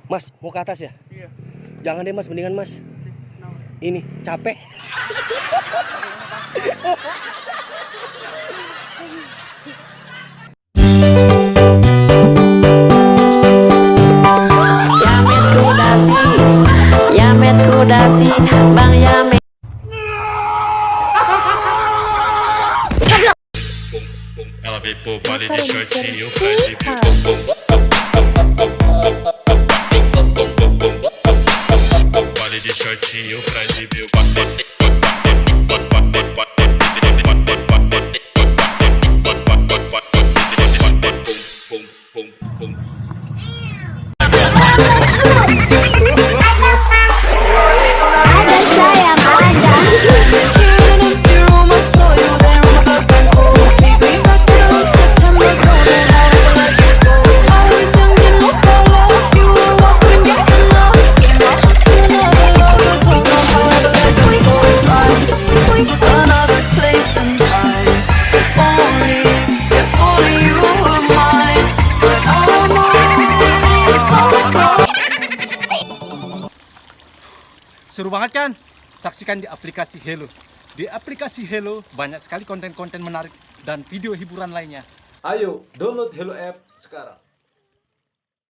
Mas, mau ke atas ya? Iya. Jangan deh mas, mendingan mas. Ini, capek. Yamet kudasi, Bang Yamet. Ela veio pro baile de shortinho, faz de baile de shortinho, faz de mil Seru banget kan? Saksikan di aplikasi Hello. Di aplikasi Hello banyak sekali konten-konten menarik dan video hiburan lainnya. Ayo, download Hello App sekarang.